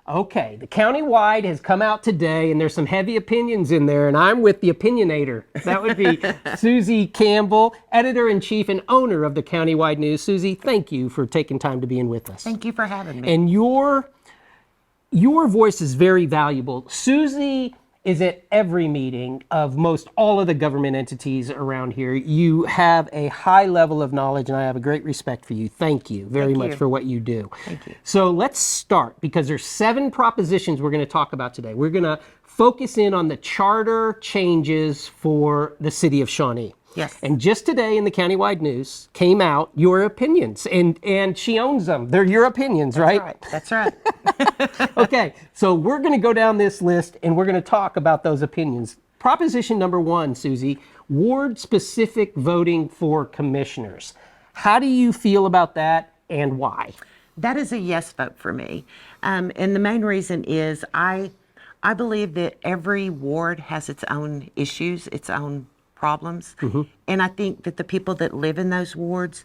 Okay, the Countywide has come out today, and there's some heavy opinions in there, and I'm with the opinionator. That would be Suzie Campbell, editor-in-chief and owner of the Countywide News. Suzie, thank you for taking time to be in with us. Thank you for having me. And your voice is very valuable. Suzie is at every meeting of most all of the government entities around here. You have a high level of knowledge, and I have a great respect for you. Thank you very much for what you do. Thank you. So let's start, because there's 7 propositions we're going to talk about today. We're going to focus in on the charter changes for the city of Shawnee. Yes. And just today in the Countywide News came out your opinions, and she owns them. They're your opinions, right? That's right. Okay, so we're going to go down this list, and we're going to talk about those opinions. Proposition number 1, Suzie, ward-specific voting for commissioners. How do you feel about that, and why? That is a yes vote for me. And the main reason is I believe that every ward has its own issues, its own problems. And I think that the people that live in those wards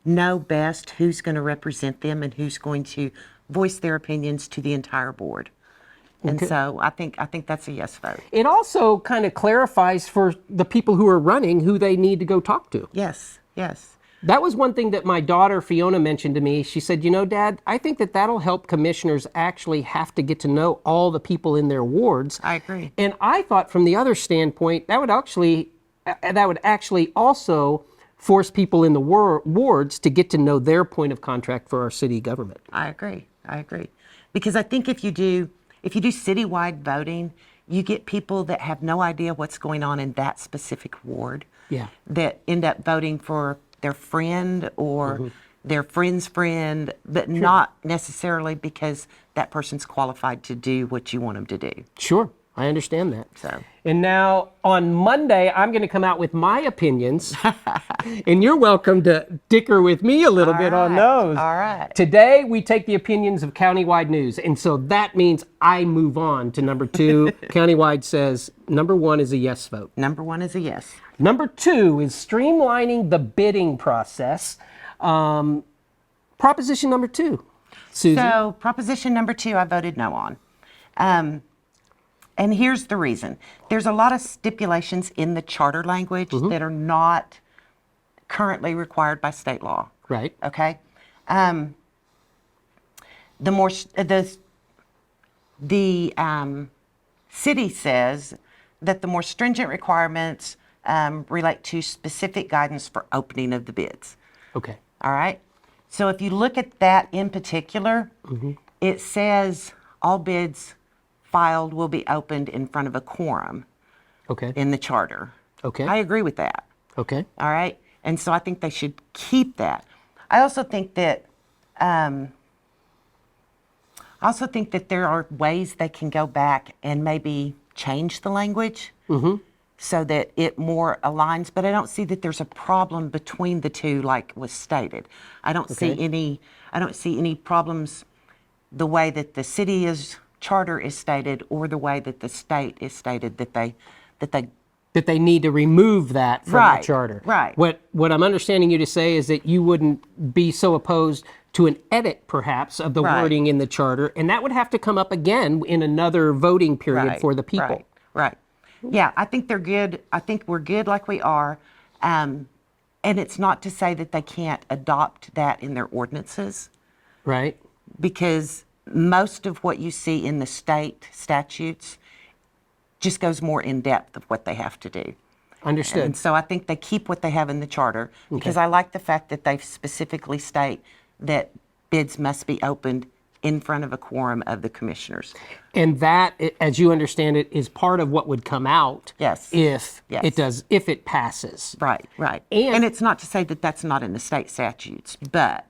know best who's going to represent them and who's going to voice their opinions to the entire board. And so I think that's a yes vote. It also kind of clarifies for the people who are running who they need to go talk to. Yes, yes. That was one thing that my daughter Fiona mentioned to me. She said, you know, Dad, I think that that'll help commissioners actually have to get to know all the people in their wards. I agree. And I thought from the other standpoint, that would actually also force people in the wards to get to know their point of contact for our city government. I agree. Because I think if you do citywide voting, you get people that have no idea what's going on in that specific ward. Yeah. That end up voting for their friend or their friend's friend, but not necessarily because that person's qualified to do what you want them to do. Sure. I understand that. So. And now on Monday, I'm going to come out with my opinions, and you're welcome to dicker with me a little bit on those. All right. Today, we take the opinions of Countywide News, and so that means I move on to number 2. Countywide says number 1 is a yes vote. Number 1 is a yes. Number 2 is streamlining the bidding process. Proposition number 2, Suzie. So proposition number 2, I voted no on. And here's the reason. There's a lot of stipulations in the charter language that are not currently required by state law. Right. Okay? The city says that the more stringent requirements relate to specific guidance for opening of the bids. Okay. All right? So if you look at that in particular, it says all bids filed will be opened in front of a quorum in the charter. Okay. I agree with that. Okay. All right? And so I think they should keep that. I also think that there are ways they can go back and maybe change the language so that it more aligns, but I don't see that there's a problem between the two like was stated. I don't see any problems the way that the city's charter is stated or the way that the state is stated that they need to remove that from the charter. Right. What I'm understanding you to say is that you wouldn't be so opposed to an edit, perhaps, of the wording in the charter, and that would have to come up again in another voting period for the people. Right. Yeah, I think they're good. I think we're good like we are. And it's not to say that they can't adopt that in their ordinances. Right. Because most of what you see in the state statutes just goes more in depth of what they have to do. Understood. And so I think they keep what they have in the charter because I like the fact that they specifically state that bids must be opened in front of a quorum of the commissioners. And that, as you understand it, is part of what would come out if it passes. Right. And it's not to say that that's not in the state statutes, but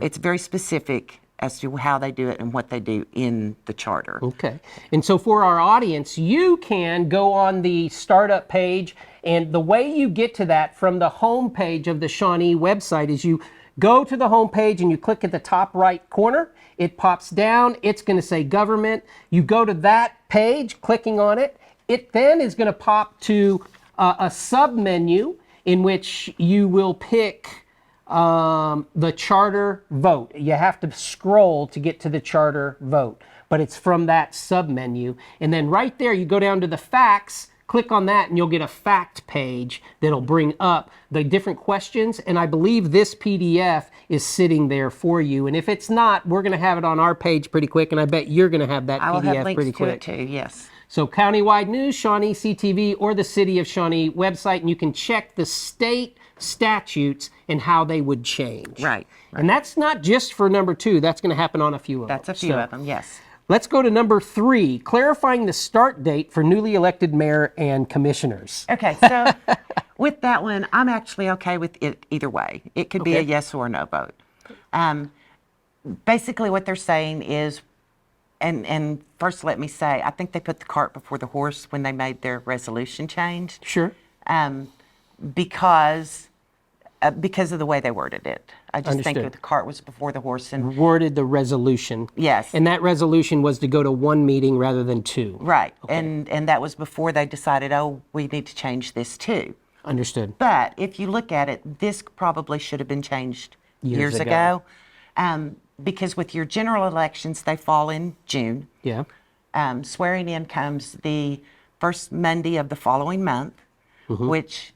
it's very specific as to how they do it and what they do in the charter. Okay. And so for our audience, you can go on the startup page, and the way you get to that from the home page of the Shawnee website is you go to the home page and you click at the top right corner. It pops down. It's going to say government. You go to that page, clicking on it. It then is going to pop to a sub-menu in which you will pick the charter vote. You have to scroll to get to the charter vote. but it's from that submenu. And then right there, you go down to the facts, click on that, and you'll get a fact page that'll bring up the different questions. And I believe this PDF is sitting there for you. And if it's not, we're going to have it on our page pretty quick. And I bet you're going to have that I will PDF have links pretty to quick. it too, yes. So Countywide News, Shawnee CTV, or the City of Shawnee website, and you can check the state statutes and how they would change. Right. And that's not just for number 2. That's going to happen on a few of them. That's a few of them, yes. Let's go to number 3, clarifying the start date for newly elected mayor and commissioners. Okay, so with that one, I'm actually okay with it either way. It could be a Okay. yes or a no vote. Basically what they're saying is, and first let me say, I think they put the cart before the horse when they made their resolution change. Sure. Because of the way they worded it. I just think Understood. that the cart was before the horse, and Worded the resolution. yes. And that resolution was to go to 1 meeting rather than 2. Right, and that was before they decided, oh, we need to change this too. Understood. But if you look at it, this probably should have been changed Years years ago. ago. Because with your general elections, they fall in June. Yeah. Swearing in comes the first Monday of the following month, which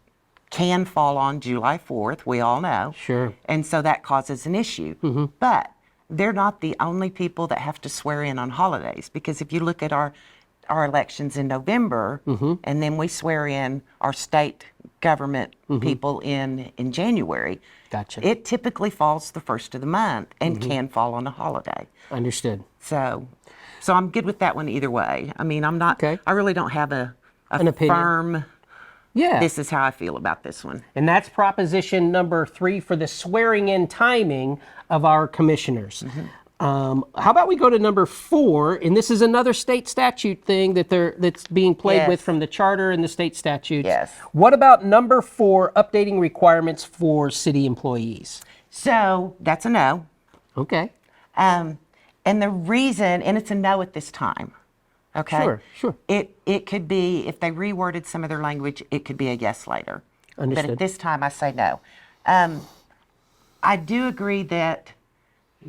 can fall on July 4th, we all know. Sure. And so that causes an issue. But they're not the only people that have to swear in on holidays, because if you look at our elections in November, and then we swear in our state government people in January, Gotcha. it typically falls the first of the month and can fall on a holiday. Understood. So I'm good with that one either way. I mean, I'm not, Okay. I really don't have an opinion. firm, Yeah. this is how I feel about this one. And that's proposition number 3 for the swearing in timing of our commissioners. How about we go to number 4, and this is another state statute thing that's being played with Yes. from the charter and the state statutes. Yes. What about number 4, updating requirements for city employees? So that's a no. Okay. And the reason, and it's a no at this time, okay? Sure. It could be, if they reworded some of their language, it could be a yes later. But Understood. at this time, I say no. I do agree that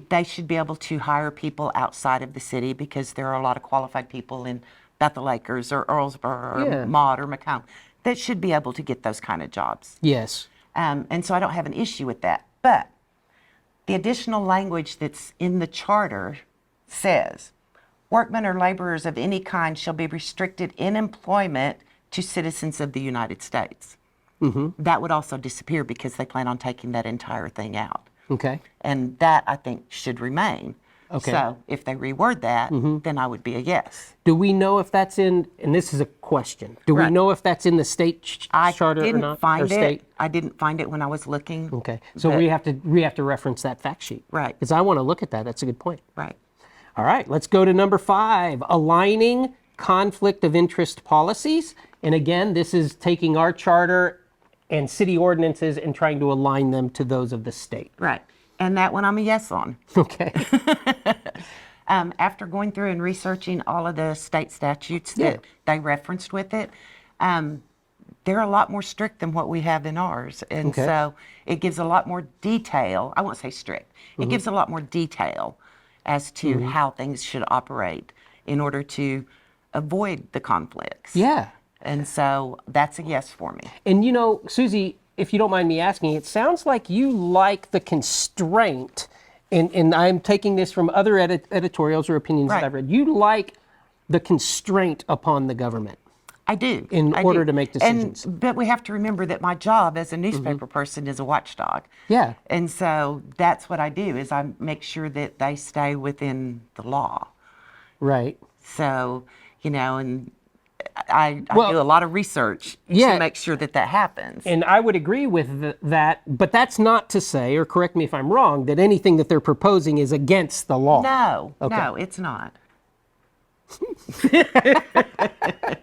they should be able to hire people outside of the city, because there are a lot of qualified people in Bethel Acres or Earlsboro or Yeah. Maud or Macomb that should be able to get those kind of jobs. Yes. And so I don't have an issue with that. But the additional language that's in the charter says, workmen or laborers of any kind shall be restricted in employment to citizens of the United States. That would also disappear, because they plan on taking that entire thing out. Okay. And that, I think, should remain. Okay. So if they reword that, then I would be a yes. Do we know if that's in, and this is a question, do we Right. know if that's in the state I charter or didn't not? Or find state? it. I didn't find it when I was looking. Okay. So But- we have to reference that fact sheet. Right. Because I want to look at that. That's a good point. Right. All right, let's go to number 5, aligning conflict of interest policies. And again, this is taking our charter and city ordinances and trying to align them to those of the state. Right. And that one I'm a yes on. Okay. After going through and researching all of the state statutes that they referenced with it, they're a lot more strict than what we have in ours. And Okay. so it gives a lot more detail. I won't say strict. It gives a lot more detail as to how things should operate in order to avoid the conflicts. Yeah. And so that's a yes for me. And you know, Suzie, if you don't mind me asking, it sounds like you like the constraint, and I'm taking this from other editorials or opinions that Right. I've read. You like the constraint upon the government. I do. In I order do. to make decisions. But we have to remember that my job as a newspaper person is a watchdog. Yeah. And so that's what I do, is I make sure that they stay within the law. Right. So, you know, and I Well, do a lot of research yeah. to make sure that that happens. And I would agree with that, but that's not to say, or correct me if I'm wrong, that anything that they're proposing is against the law. No, Okay. no, it's not.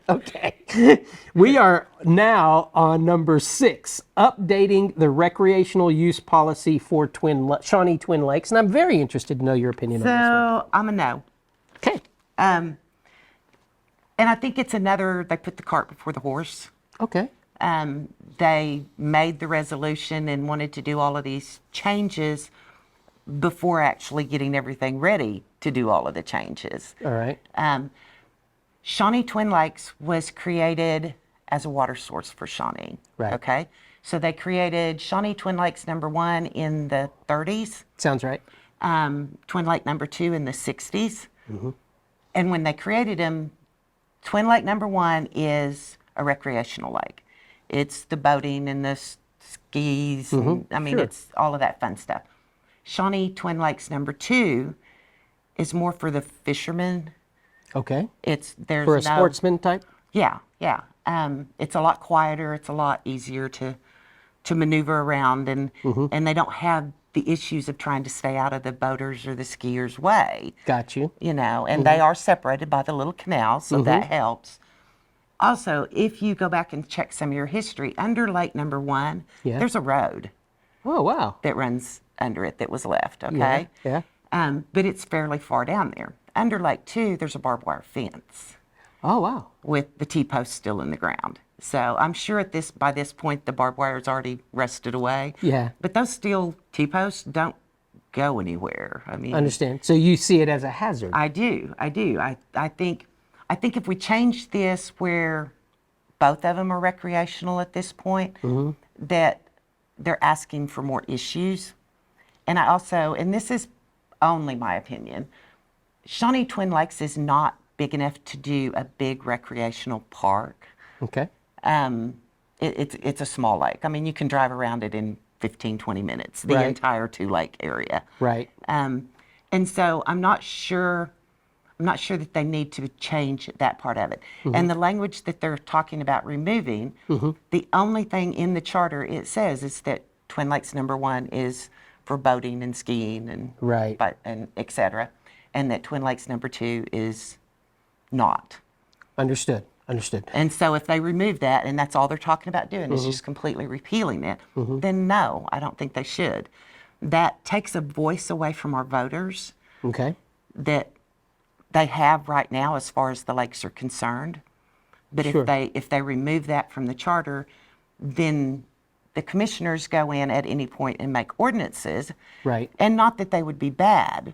Okay. We are now on number 6, updating the recreational use policy for Shawnee Twin Lakes. And I'm very interested to know your opinion on this one. So I'm a no. Okay. And I think it's another, they put the cart before the horse. Okay. They made the resolution and wanted to do all of these changes before actually getting everything ready to do all of the changes. All right. Shawnee Twin Lakes was created as a water source for Shawnee. Right. Okay. So they created Shawnee Twin Lakes #1 in the 30s. Sounds right. Twin Lake #2 in the 60s. And when they created them, Twin Lake #1 is a recreational lake. It's the boating and the skis. And, I mean, Sure. it's all of that fun stuff. Shawnee Twin Lakes #2 is more for the fishermen. Okay. There's For a no, sportsman type? Yeah, yeah. It's a lot quieter. It's a lot easier to maneuver around, and they don't have the issues of trying to stay out of the boaters or the skiers' way. Got you. You know, and they are separated by the little canal, so that helps. Also, if you go back and check some of your history, under Lake #1, Yeah. there's a road Oh, wow. that runs under it that was left, okay? Yeah. But it's fairly far down there. Under Lake 2, there's a barbed wire fence Oh, wow. with the T-post still in the ground. So I'm sure by this point, the barbed wire's already rusted away. Yeah. But those steel T-posts don't go anywhere. I mean, Understand. So you see it as a hazard. I do. I think if we change this where both of them are recreational at this point, that they're asking for more issues. And I also, and this is only my opinion, Shawnee Twin Lakes is not big enough to do a big recreational park. Okay. It's a small lake. I mean, you can drive around it in 15, 20 minutes, the Right. entire two-lake area. Right. And so I'm not sure that they need to change that part of it. And the language that they're talking about removing, the only thing in the charter it says is that Twin Lakes #1 is for boating and skiing and Right. and et cetera, and that Twin Lakes #2 is not. Understood. Understood. And so if they remove that and that's all they're talking about doing is just completely repealing it, then no, I don't think they should. That takes a voice away from our voters Okay. that they have right now as far as the lakes are concerned. But Sure. if they remove that from the charter, then the commissioners go in at any point and make ordinances. Right. And not that they would be bad,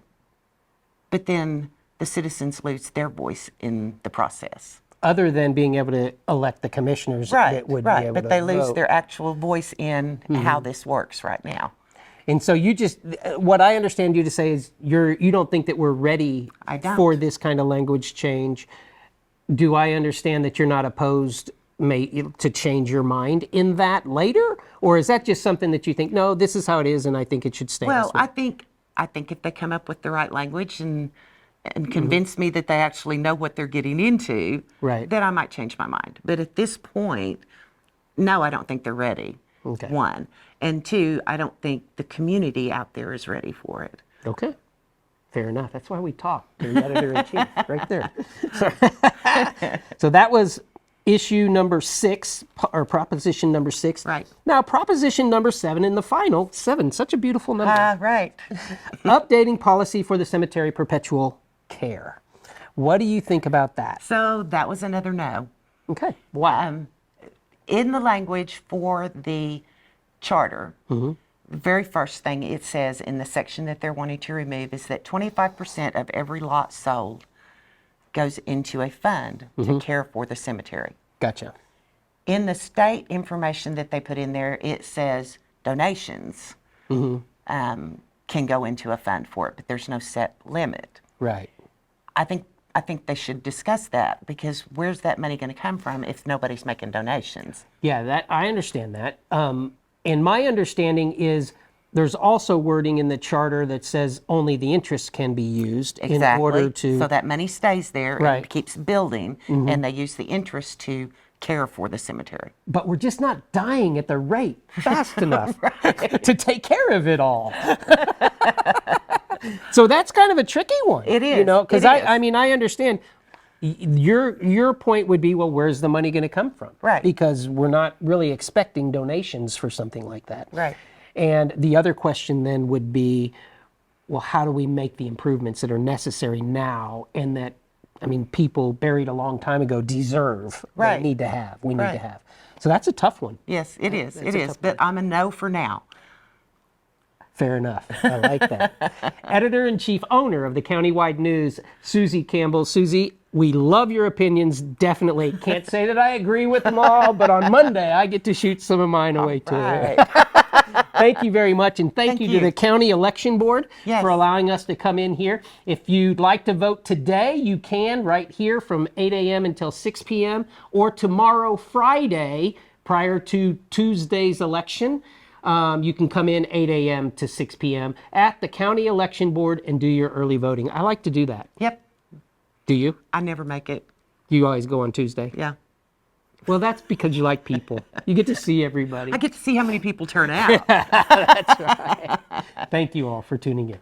but then the citizens lose their voice in the process. Other than being able to elect the commissioners that would be able but to they lose vote. their actual voice in how this works right now. And so you just, what I understand you to say is you don't think that we're ready I don't. for this kind of language change. Do I understand that you're not opposed to change your mind in that later? Or is that just something that you think, no, this is how it is and I think it should stay Well, this way? I think if they come up with the right language and convince me that they actually know what they're getting into, Right. then I might change my mind. But at this point, no, I don't think they're ready. Okay. One. And two, I don't think the community out there is ready for it. Okay. Fair enough. That's why we talk to the editor-in-chief right there. So that was issue number 6, or proposition number 6. Right. Now, proposition number 7 in the final, 7, such a beautiful number. Right. Updating policy for the cemetery perpetual care. What do you think about that? So that was another no. Okay. Wow. In the language for the charter, Mm-hmm. the very first thing it says in the section that they're wanting to remove is that 25% of every lot sold goes into a fund Mm-hmm. to care for the cemetery. Gotcha. In the state information that they put in there, it says donations Mm-hmm. Can go into a fund for it, but there's no set limit. Right. I think they should discuss that, because where's that money going to come from if nobody's making donations? Yeah, that I understand that. And my understanding is there's also wording in the charter that says only the interest can be used in order to. So that money stays there Right. and keeps building, and they use the interest to care for the cemetery. But we're just not dying at the rate fast enough to take care of it all. So that's kind of a tricky one. It is. You know, because It is. I mean, I understand. Your point would be, well, where's the money going to come from? Right. Because we're not really expecting donations for something like that. Right. And the other question then would be, well, how do we make the improvements that are necessary now and that, I mean, people buried a long time ago deserve, Right. they need to have, we need to Right. have. So that's a tough one. Yes, it is. That's It a is. tough But I'm a no for now. Fair enough. I like that. Editor-in-chief, owner of the Countywide News, Suzie Campbell. Suzie, we love your opinions, definitely. Can't say that I agree with them all, but on Monday I get to shoot some of mine away too. Right. Thank you very much, and thank you to the County Election Board Yes. for allowing us to come in here. If you'd like to vote today, you can right here from 8 a.m. until 6 p.m. or tomorrow, Friday, prior to Tuesday's election. You can come in 8 a.m. to 6 p.m. at the County Election Board and do your early voting. I like to do that. Yep. Do you? I never make it. You always go on Tuesday? Yeah. Well, that's because you like people. You get to see everybody. I get to see how many people turn out. That's right. Thank you all for tuning in.